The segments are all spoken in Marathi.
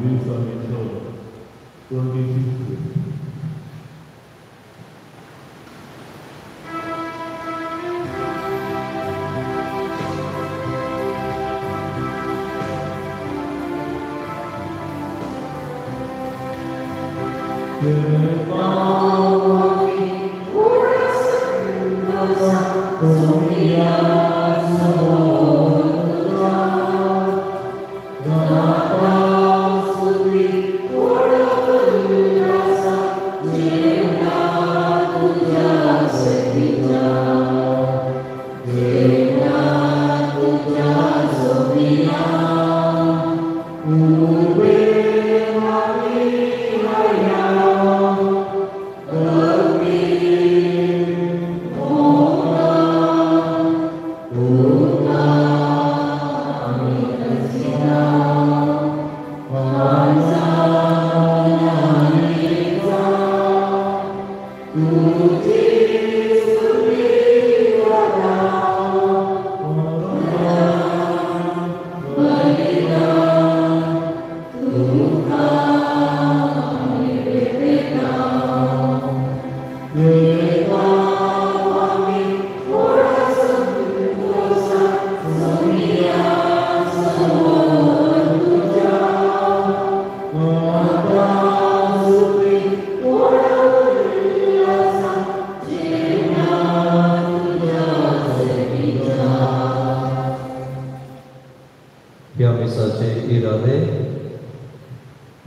दिवसांनी 26.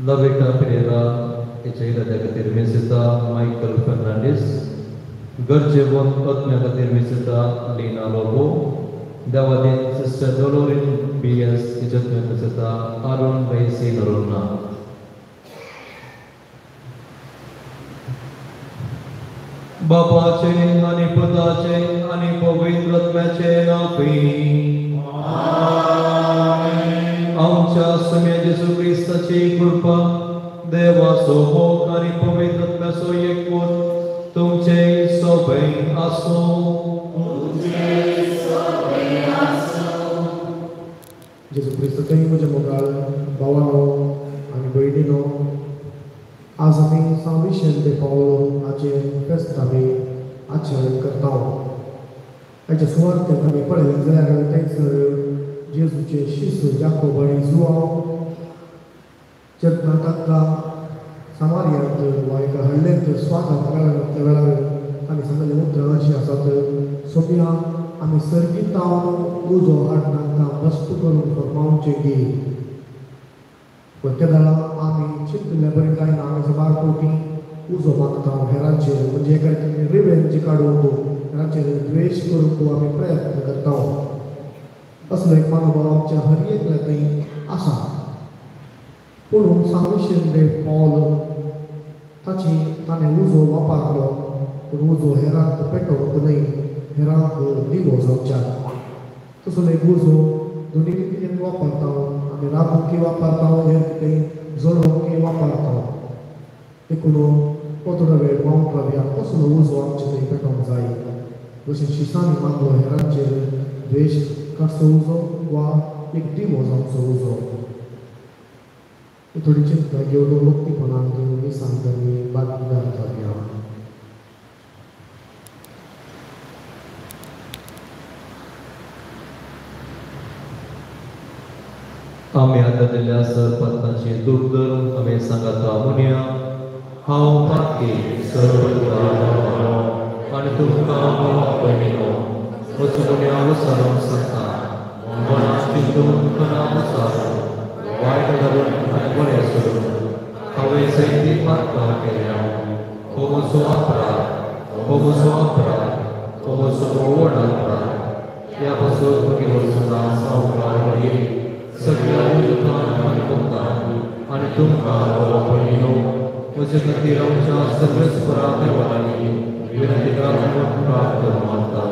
Laveta Pereira, Echaira Jagatir Mesita, Michael Fernandez, Garjevon Otna Gatir Mesita, Lina Lobo, Dawadin Sister Dolorin BS Ijatna Mesita, Arun Raisi Naruna. बापाचे आणि पुताचे आणि पवित्रात्म्याचे नावे आमच्या सम्य येशू ख्रिस्ताची कृपा देवासोबत आणि पवित्रात्म्याचो एकूण तुमचे सोबत असो. येशू ख्रिस्ताचे म्हजे मोगाळ भावानो आणि भयणीनो, आज आमी सामिशन दे पावलो हाचे फेस्त आमी आचरण करता. हाचे सुवातेक आमी पळयलें जाल्यार थंयसर जेजूचे शिश्य जाकोब आनी जुआंव जेन्ना तांकां सामारियांत वा एका हळ्ळेंत स्वागत घालता वेळार तांणी सांगलेलें उतर अशें आसात, सोफिया आमी सर्गीतावन उजो हाडून तांकां मस्त करून फर्मावचें गी. त्या वेळा आमी चिंतलें बरें जायना, आमी सबार फावटी उजो मागता हेरांचेर, म्हणजे एका रितीन रिवेंज काडूंक हेरांचेर द्वेश करूंक आमी प्रयत्न करता. असलो एक मनोभाव आमच्या हर एकल्या थंय आसा. पूण सामिशन दे पावलो ताणें उजो वापरलो, पूण उजो हेरांक पेटोवंक न्हय, हेरांक दिलो जावच्या. तसलो एक उजो दोनी रितीन वापरता. आमी राबुंकी वापरता, हेर कितें जळोवंकी वापरता. देखून थोडो वेळ मावंक रावया, कसलो उजो आमचे थंय पेटोवंक जाय. जशें शिसांनी मागलो हेरांचेर द्वेश काडचो उजो वा एक दिवो जावचो उजो. थोडी चिंता घेवन मुक्तीपणान मिसांत आमी भागीदार जावया. आमी आतां दिल्ल्या सरपंचाची दूख धरून आमी सांगाता म्हणया, हांव पातकी सर्वदारो आनी तुमकां भयणीनो वचून सारूंक सोदता. मनांत चिंतून मना विचारून वायट धरून आनी बरें सोडून हांवें सैतीक मार्गां केल्या. हो म्हजो अपराध, हो म्हजो अपराध, हो म्हजो व्हड अपराध. ह्या पासून म्हगे वचून सांगपाक सगळ्या युद्धान आनी भोगतान आनी तुमकां भयणीनो म्हजे खातीर आमच्या सगळ्या सुपरादेवानी विनंती करून प्रार्थना मागता.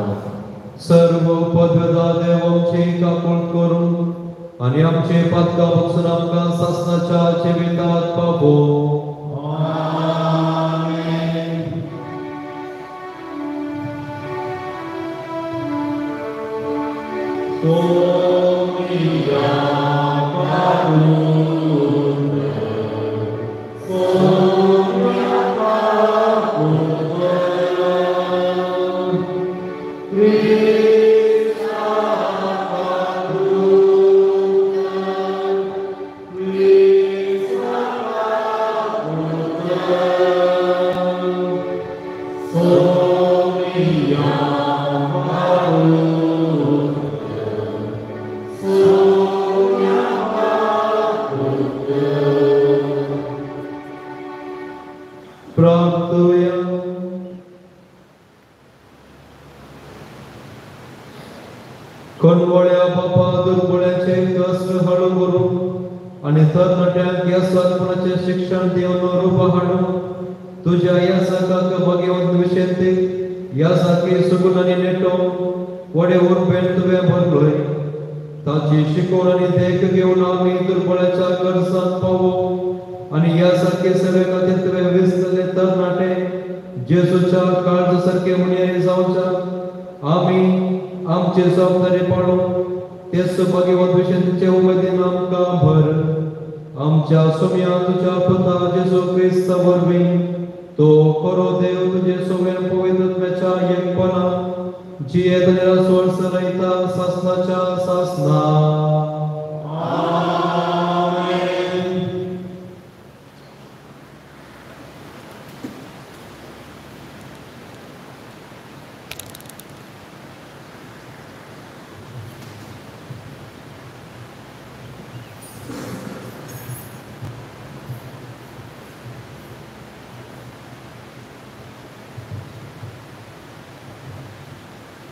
सर्व पदवेदा देव आमची काकूळ करून आनी आमचे पातकां बसून आमकां सासणाच्या जिवितांत पावो. प्रार्थूया. कोणवळ्या बापा दुर्बळ्याचे कष्ट हळू करू आणि तरणाट्यांक या सत्पणाचे शिक्षण देऊन रूप हाडू तुझ्या या सकाक भगवंत विशेंती या सारखे सुगुण आणि नेटो वडे उर्बेन तुवे भरलोय ताची शिकवण आणि देख घेऊन आम्ही दुर्बळाच्या गरजांत पावू आणि या सारखे सगळे खातीर तुवे विसरले तरणाटे जेजूच्या काळजासारखे मुनियारी जावच्या आम्ही आमचे जबाबदारी पाडू तेच भगवंत विशेंतीचे उमेदीन आमकां भर आमच्या सोम्या तुझ्या पुता जेजू ख्रिस्त वरवीं तो खरो देव तुझे सोवेन पवित्रत्वाच्या एकपणा जी येदल्या स्वर्स रहिता सासनाच्या सासना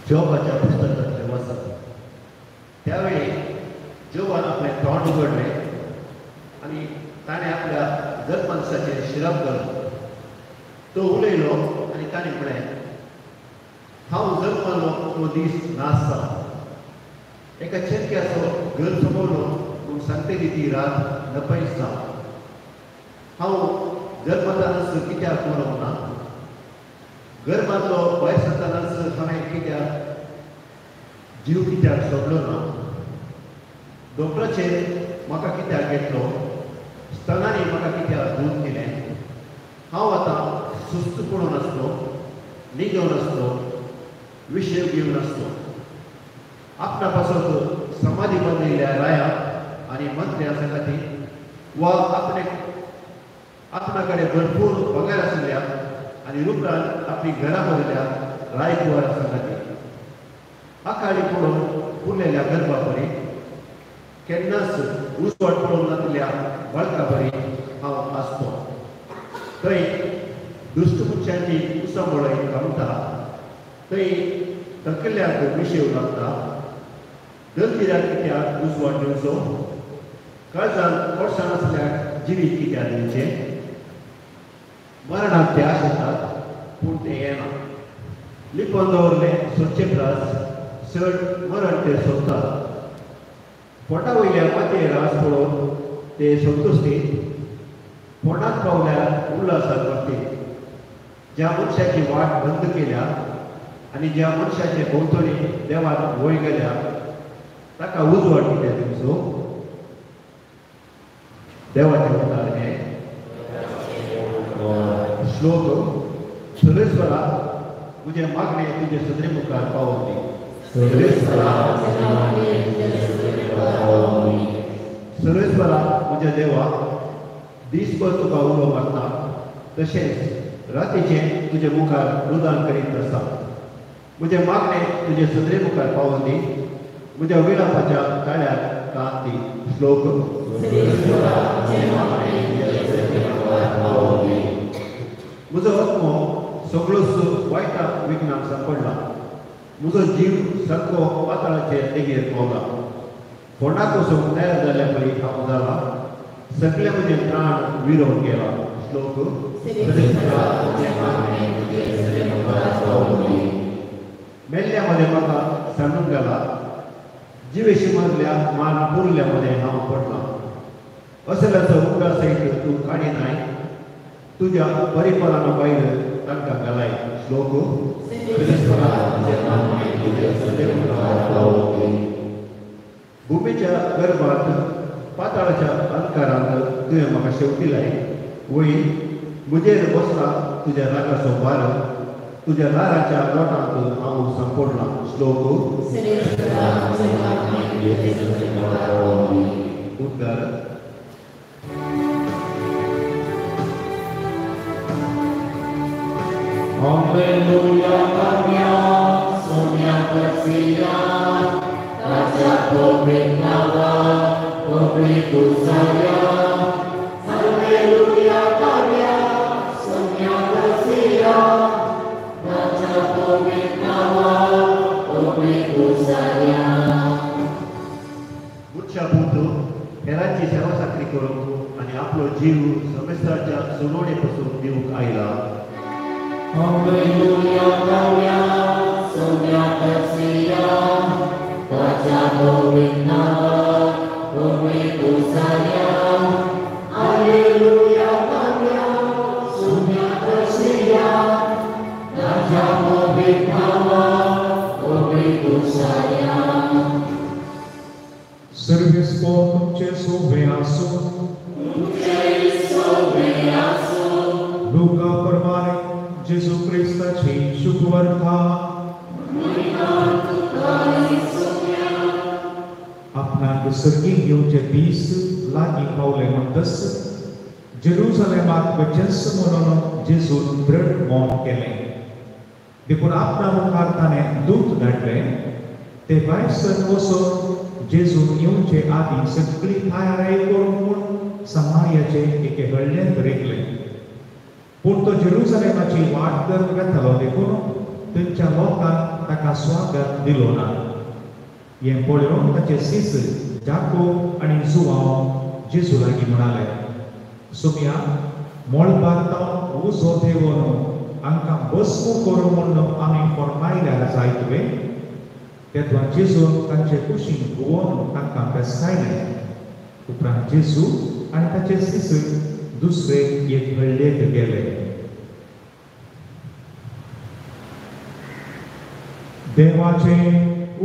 जोबाच्या पुस्तकातले वाचत त्यावेळी जोबान आपले तोंड उघडले आणि ताणे आपल्या जर माणसाचे शिरप घालून तो उलयलो आणि ताणे म्हळें हांव जल्मलो तो दीस नाच जाला एका चेडक्याचो घर सोबवलो पूण सांगतली ती रात नपयस जावं हांव जल्मतानच कित्याक मरूंक ना गर्भांतलो भायर सरतानाच हांवें कित्याक जीव कित्याक सोडलो ना डॉक्टराचेर म्हाका कित्याक घेतलो स्तनांनी म्हाका कित्याक दूद दिलें हांव आतां सुस्त पडून आसलो न्हिदून आसलो विशय घेवन आसलो आपणा पासून समाधी बांदिल्ल्या राया आनी मंत्र्यां खातीर वा आपणा कडेन भरपूर पगार आशिल्ल्या आनी उपरांत आपली घरां भरल्या रायकुवार खातीर आकाळी पडून उरलेल्या गर्भा परी केन्नाच उसवट पडून नासलेल्या बाळका परी हांव आसतो थंय दुश्ट मनशांची उसंबळय घालता थंय तकल्ल्याक विशेव लागता दलगिऱ्याक कित्याक उसवट दिवचो काळजान कोडसाण आसल्याक जिवीत कित्याक दिवचें मरणाक ते आशेतात पूण ते येना लिपोवन दवरलें सोदचे प्रास चड मरण ते सोदतात पोटा वयल्या मातयेर रास पळोवन ते संतुश्टीत पोटांत पावल्यार उल्हासाक भरतील ज्या मनशाची वाट बंद केल्या आनी ज्या मनशाचे भोंवतणी देवान वय गेल्या ताका उजवाड कित्याक दिवचो देवाचे उतार हे श्लोक सुरेश्वरा तुझे मागणे तुझे सदरे मुखार पावोवन दी सुरेश्वरा म्हज्या देवा दिसभर तुका उलो मारता तशेंच रातीचे तुजे मुखार रुदान करीत आसा म्हजे मागणे तुजे सदरे मुखार पावोवन दी म्हज्या विलापाच्या ताळ्यार कात दी श्लोक म्हजो आत्मो सगळोच वायटा विघ्नाक सांपडला म्हजो जीव सारको पाताळाचेर देगेर पावला फोंडाक वचूंक तयार जाल्ल्या परी हांव जाला सगळे म्हजे प्राण विरोवन गेला श्लोक मेल्ल्या मध्ये म्हाका सांडून गेला जिवेशी मारल्या मान पुरल्या मध्ये हांव पडला असल्याचो उगडा सहित तूं काडी नाय तुझ्या परिपालन भायर तांकां घालाय श्लोक भुमीच्या गर्भात पाताळाच्या अंधकारांत तुवें म्हाका शेवटिलाय वय म्हजेर बसला तुज्या रागाचो वार तुज्या लाराच्या लोटांत हांव सांपडला श्लोक उद्गार Alleluia, Maria, Sonia Garcia, Raja Pobrinava, Pobritu Saya. Alleluia, Maria, Sonia जीव समेस्ताच्या सुनावणेपासून दिवूक आयला. Alleluia, Gloria, Sonia Tercia, Tacia Dominava, Omnibusaya. Alleluia, Gloria, Sonia Tercia, Tacia Dominava, Omnibusaya. Serviți Domnul ce soveasul, Luca परमाने जेसु ख्रिस्ताची शुभवार्ता. आपणाक सर्गी घेवचे दीस लागीं पावले म्हणटच जेरुसलेमाक वचस म्हणून जेजून दृढ मौन केलें. देखून आपणा मुखार ताणें दूत धाडले. ते भायर वचून जेजून येवचे आदीं सगळी तयारी करूंक म्हूण समार्याचे एके व्हडलें दरेकलें. पूण तो जेरुसलेमाची वाट करत घेतालो देखून थंयच्या लोकांक ताका स्वागत दिलो ना. हें पळोवन ताचे शिस जाकोब आनी जुआंव जेजू लागीं म्हणाले, सुमया मोळबारतां उजो देंवन आमकां बसमू करूं म्हूण आमी फर्मायल्यार जाय तुवें. तेन्ना जेजून तांचे कुशीक घुंवोवन तांकां बेसकायलें. उपरांत जेजू आनी ताचे शिस दुसरे एक व्हडलेक गेले. देवाचे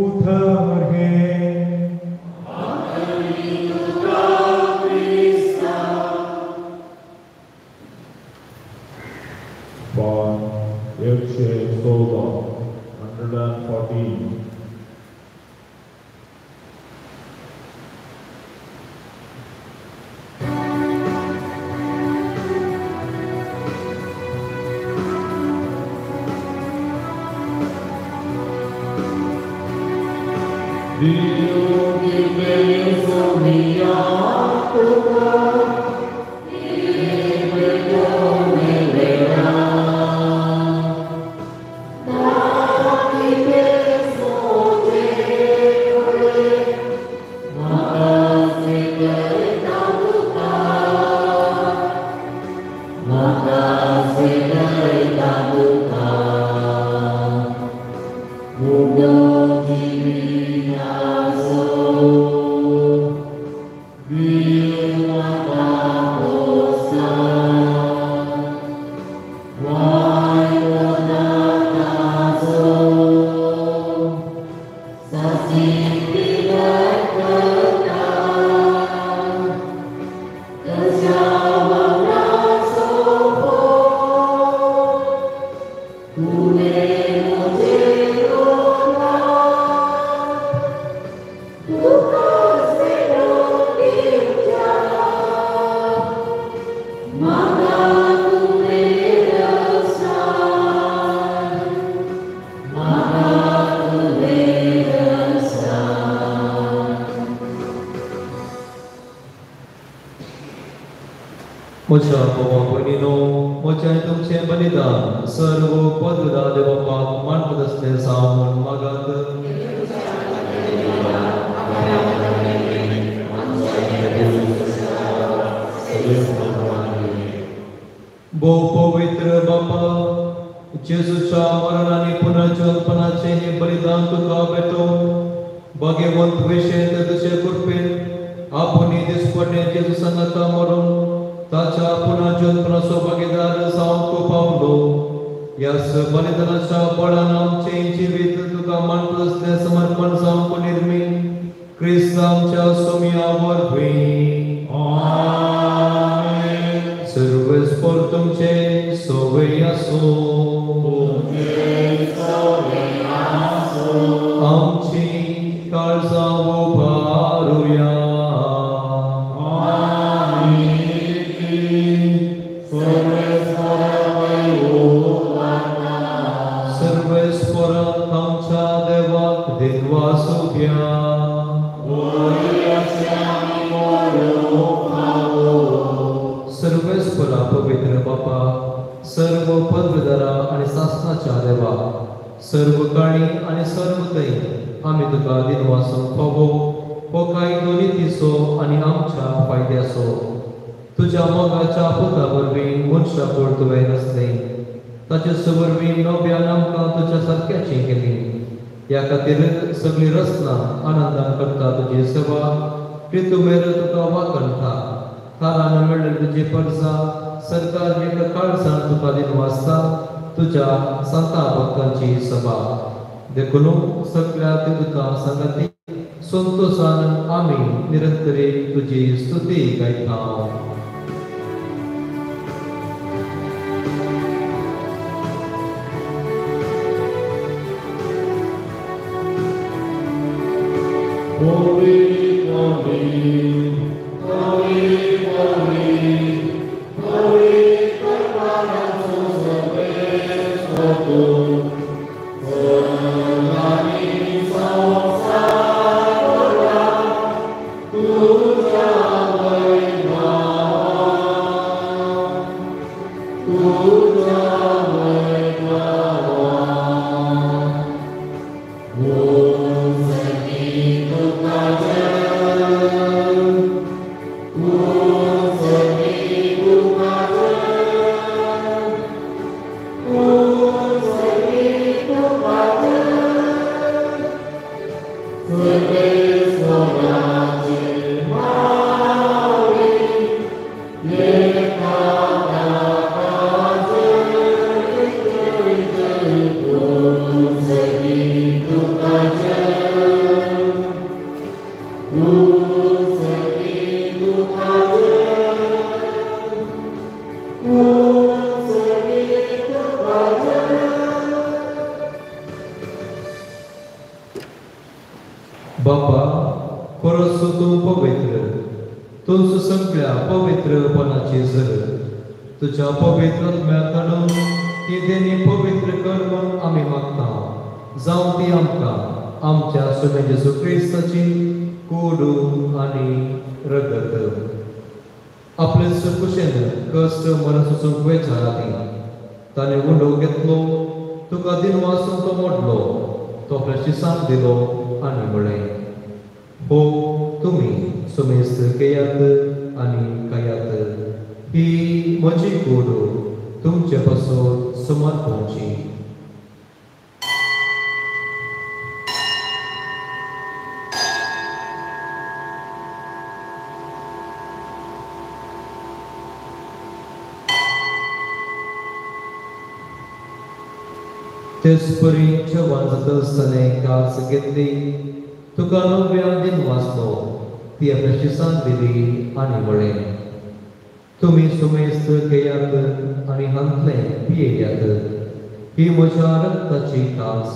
उतर हे. Psalm 114. म्हज्या भावा भयणीनो, म्हजें तुमचें बलिदान सर्व पददा देवापाक मानपत असलें जावन मागात. भोव पवित्र बापा, जेजूच्या मरण आनी पुनर्जन्मनाचें हें बलिदान तुका भेटोवन भाग्यवंत विशें तुजे कृपेन आपुणी दिसपडणे जेजू संगता मरून ताच्या पुनर्जन्मनाचो भागीदार जावंक पावलो. ह्याच बलिदानाच्या बळान आमचें जिवीत तुका मानपत असलें समर्पण जावंक निर्मी क्रिस्त आमच्या सोम्या वरवीं. सर्वेस्पर तुमचे सोवे आसो. आमची काळजां उबारुया. सर्वेस्परांत आमच्या देवाक दिनवासो घ्या. सर्वेस्परा पवित्र बापा, सर्व पदवीदारा आनी शासनाच्या देवा, सर्व काळी आनी सर्व थंय आमी तुका दिनवासून फावो हो कांय दोनी दिसो आनी आमच्या फायद्याचो. तुझ्या मोगाच्या पुता वरवीं मनशा पड तुवें नसलें ताचे सुवरवीं नव्यान आमकां तुज्या सारक्याची केली ह्या खातीर सगळीं रसना आनंदान करता तुजी सेवा प्रितुमेर तुका वाकणटा थारान मेळ्ळी तुजी परजा सरकार एक काळजान तुका दिन वाचता तुज्या संता भक्तांची सभा देखून सगळ्या तुका सांगाती संतोषान आमी निरंतरी तुजी स्तुती गायता. बापा खरोच तूं पवित्र तूंच सगळ्या पवित्रपणाची झर तुज्या पवित्र आत्म्याकडून ती देणी पवित्र कर म्हूण आमी मागता जावं ती आमकां आमच्या सुमे जेजू क्रिस्ताची कूड आनी रगत आपले कुशेन कश्ट मनसूचूंक वेचारादी ताणें उंडो घेतलो तुका दिन वाचून तो मोडलो तो आपल्या शिसांक दिलो आनी म्हळें हो तुमी सुमेस्त केयात आनी कायात ही म्हजी कूड तुमचे पासून समर्पणची. तेच परी जेवण जाता आसतना कास घेतली तुका नव्यान दिन वाचलो ती आपल्या शिसांक दिली आनी म्हळें तुमी सुमेस्त केयात आनी हांतलें पियेयात ही म्हज्या रक्ताची कास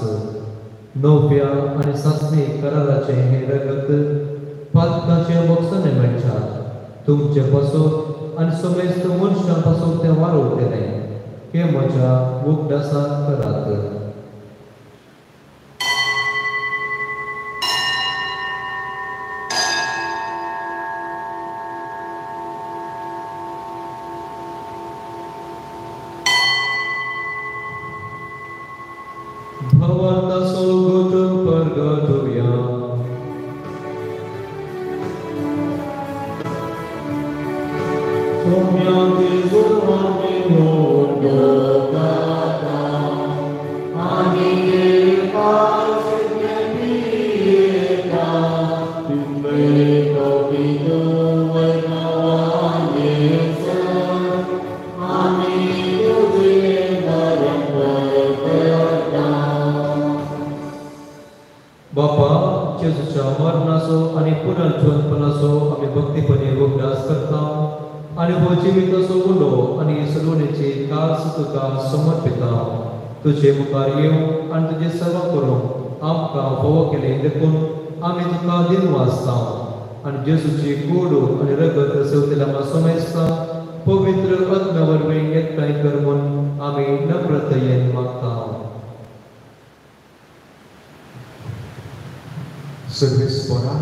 नव्या आनी सासणी कराराचें हें रगत पातकाचें मोक्षाचें मनशाक तुमचे पासून आनी सुमेस्त मनशां पासून तें वाडोवतलें हे म्हज्या उगडासाक करात. भवन्तः गोत्र परगतुया सोम्यांति सुमामि नोदोगाता आनिगे पासज्ञानीयता तिम्मे तोपितो वैनावानेस आमि तुझे नरपरता. बापा जेजूच्या मरणाचो आनी पुनर्जीवनपणाचो आमी भक्तीपणे उगडास करता आनी हो जिविताचो उलो आनी सलवणेची कास तुका समर्पिता तुजे मुखार येवं आनी तुजी सेवा करूंक आमकां फोव केलें देखून आमी तुका दिन वाचता आनी जेजूची कूड आनी रगत सेवतल्या आमकां समेजता पवित्र आत्म्या वरवीं एकठांय कर म्हूण आमी नम्रतायेन मागता. सर्वेस्परा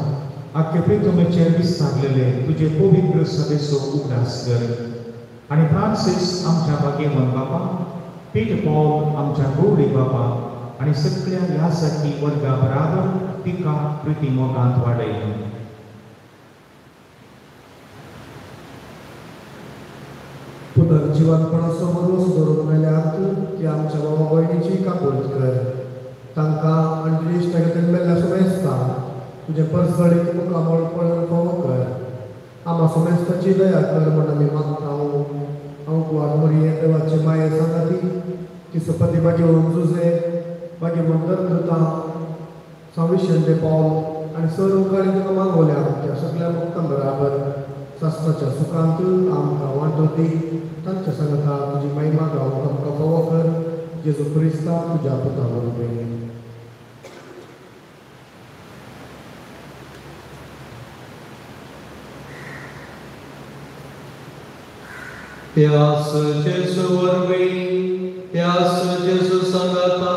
आख्या प्रितुमेचेर विस्तारलेले तुजे पवित्र सभेचो उगडास कर आनी फ्रांसीस आमच्या बागेमन बापा पीट पॉल आमच्या गौरी बापा आनी सगळ्या ह्या सारकी वर्गा बराबर तिका प्रिती मोगांत वाडय. पुनर्जीवनपणासमोर वसुधरून मेल्यात ती आमच्या भावा भयणीची काकूळट कर. तांकां आनी इश्टागतीन मेल्ल्या सुमेस्ता तुजे परसळीक मुखामळपण फावो कर. आम्हा सुमेस्ताची दया कर म्हण आमी मागता. हांव कुवार मरिये देवाचे माये सांगाती की सपती बागे झुजे बागे मंदर धुता साविशेंदे पावल आनी सर उकाळी तुका मागोल्या त्या सगळ्या भक्तां बराबर शास्त्राच्या सुखांत आमकां वांटोती तांच्या सांगता तुजी महिमा गावून आमकां फावो कर. जेजू क्रिस्ता तुज्या पुता वरवीं. त्यास जेजू वरवीं, त्यास जेजू सांगता,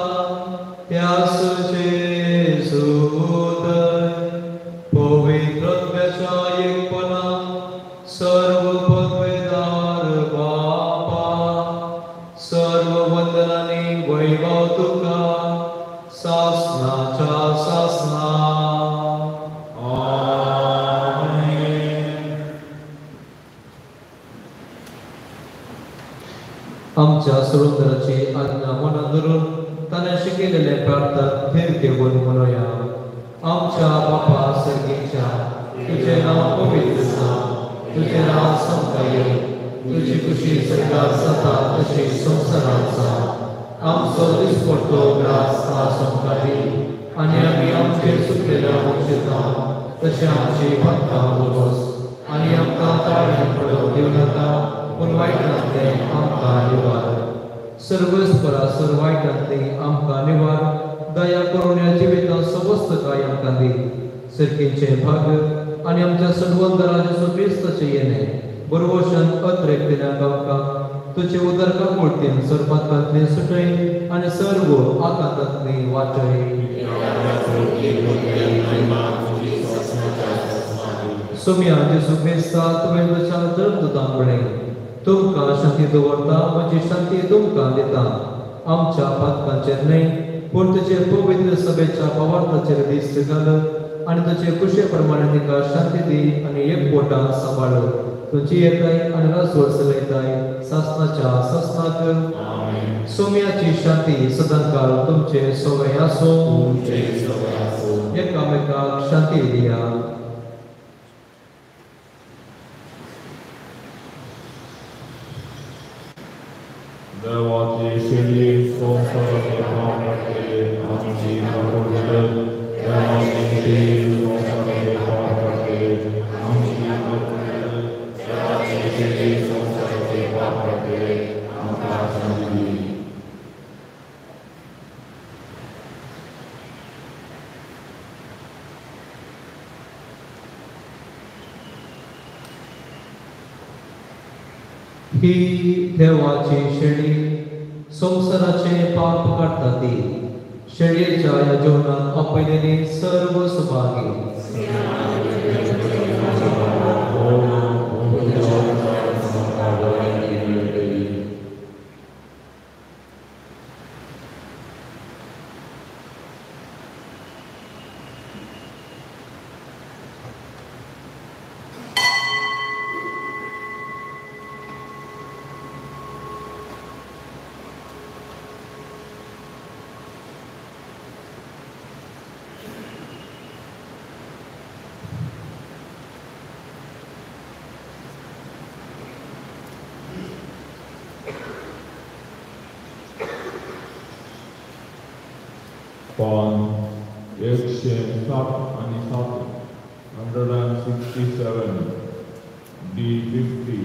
त्यास जेजू उदय, पवित्रत्वाच्या एकपणा सर्व पदवेदार बापा, सर्व वंदनांनी वैभव तुका सासनाच्या सासना. आमच्या सुरुंदराची आज्ञा मनात धरून ताणें शिकयलेले प्रार्थना थेर घेवन म्हणूया. आमच्या बापा सर्गेच्या, तुझे नाव पवित्र जावं, तुझे नाव समता येवं, तुझी खुशी स्वर्गात जाता तशी संवसारांत जावं. आमचो दिसपट्टो ग्रास आज आमकां दी आनी आमी आमचेर सुटलेल्या वंचितांक तशें आमची पातकां उलोस आनी आमकां ताळ्यान पडोवंक दिवं नाका पूण वायटांतले आमकां निवार. सर्वस्परासर वायटांतली आमकां निवार. दया करून ह्या जिवितांत समस्त काय आमकां दी. सर्गेचे भाग आनी आमच्या सडवंदरा जेजू क्रिस्ताचे येणे बरोवशान अत्रेकतेल्या गावकां तुजे उदरका मुळतीन सर्वांतले सुटय आनी सर्व आकांतांतली वाटय. सोम्या जेजू क्रिस्ता तुवें तुज्या दर्दुतांकडे तुमकां शांती दवरता म्हजी शांती तुमकां दिता. आमच्या पातकांचेर न्हय पूण तुजे पवित्र सभेच्या पवार्थाचेर दिश्ट घाल आनी तुजे कुशे प्रमाणे तिका शांती दी आनी एकवटान सांबाळ. तुजी येताय आनी रासवड चलयताय सासनाच्या सासनाक. सोम्याची शांती सदांकाळ तुमचे सवय आसूं. एकामेकाक शांती दिया. देवाची शेळी संसाराचे काम करते आमची मदत. देवाची शेळी संसाराचे काम करते आमची मदत. देवाची शेळी संसाराचे काम करते आमकां शांती दी. ही देवाची शेळी संसाराचे पाप काढता ती. शेळयेच्या ह्या जेवणात आपयलेली सर्व सुभागी. Psalm 107 आणि 7 167 D50.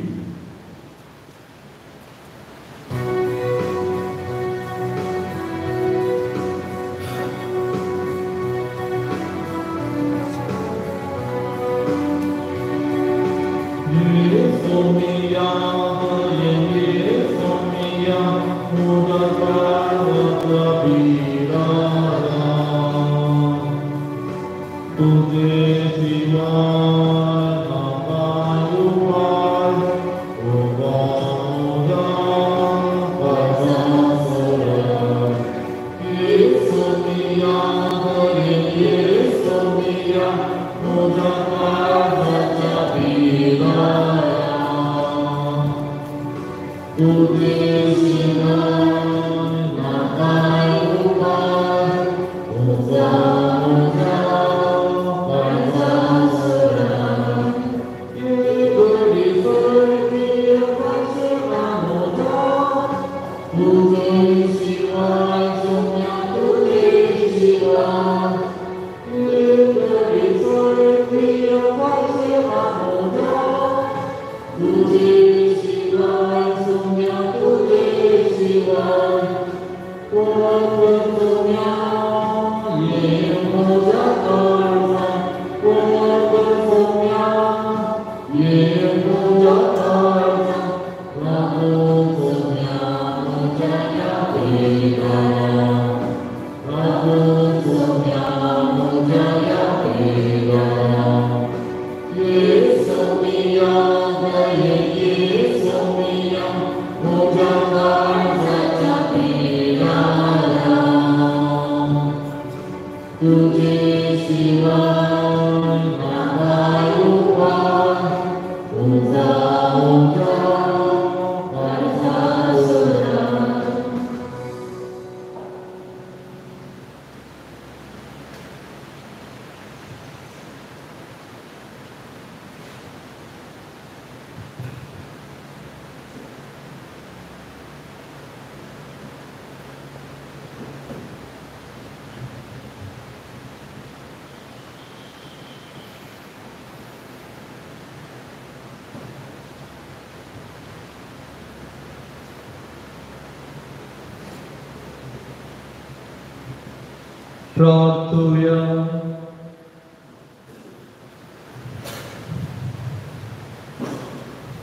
प्रार्थूया.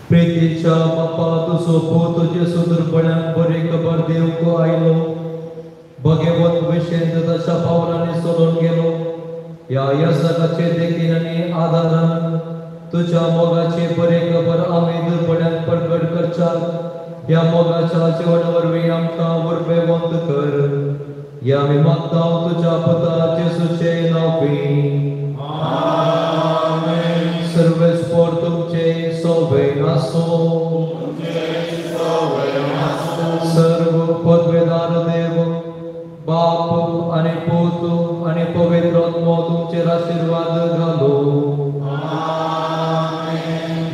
प्रीतीच्या बापा तुझो भूत तुझे सुदूरपणात बरे खबर देवको आयलो भगवंत विशेंद्र ताच्या पावलांनी सोडून गेलो या यसाकाचे देखील आणि आधारान तुझ्या मोगाचे बरे खबर आम्ही दुर्बळ्यात प्रकट करतात या मोगाच्या जीवनावरवी आमकां वरपेवंत कर या आम्ही मागता तुझ्या पुता जेसूचे नावी आमेन. सर्वेस्पर तुमचे सोबेन आसो सर्व पदवेदार देव बाप आणि पूत आणि पवित्र आत्मा तुमचे आशीर्वाद घालो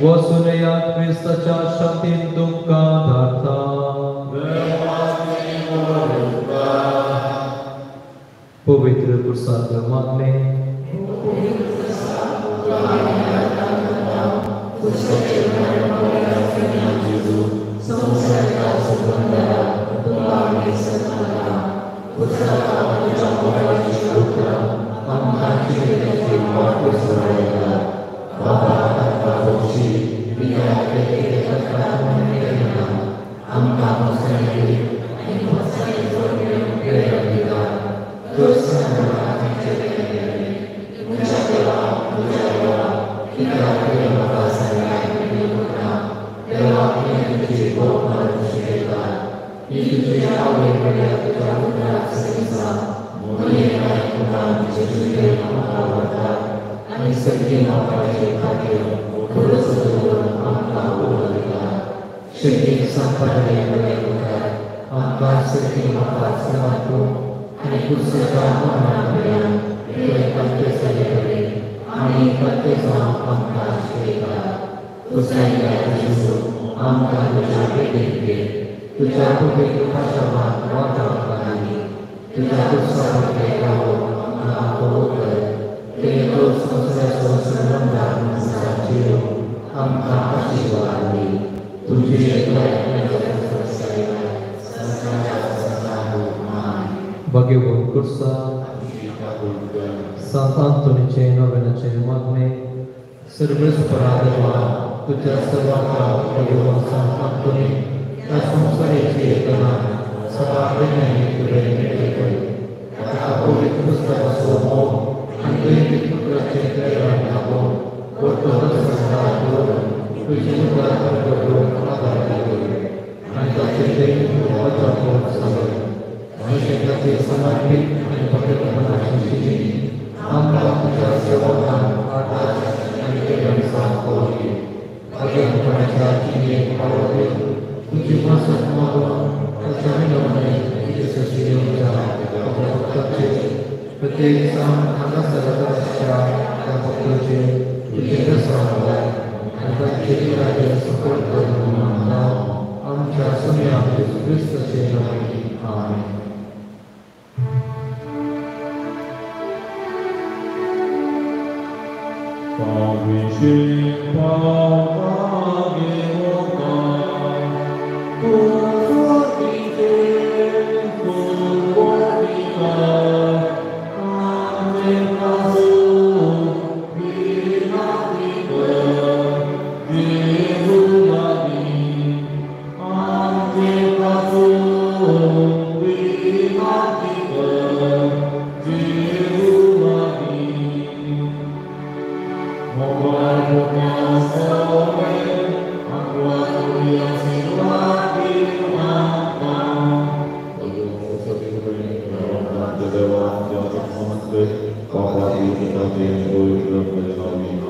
वसुनया ख्रिस्ताच्या शक्तीन तुमकां धाडटा. पवित्र पुरसाद मागणे भगवंत कुर्सा Sant Antonice novenace magne serves paradeva tuția săvata भगवान Sant Antoni răspunsăreție etana să va veni cu renetecăi ca păvitul stăvăsomo întâlnit cu plăcere rănavo ortodoxă stăvător cu cinuta părgător adărdător antacetei ocapor săvăr Masyarakat semakin mendapat kemenangan ini, angka kesejahteraan atas negara bangsa Polri. Agar masyarakat ini awalnya tujuan प्रत्येक सण हांगा सरकारच्या त्या भक्तांचे तुझे सांभाळ आणि तांचे राज्य सफल करून आमच्या सगळ्या क्रिस्ताचे नावाने आमेन. Bapak Ibu kita yang berdoa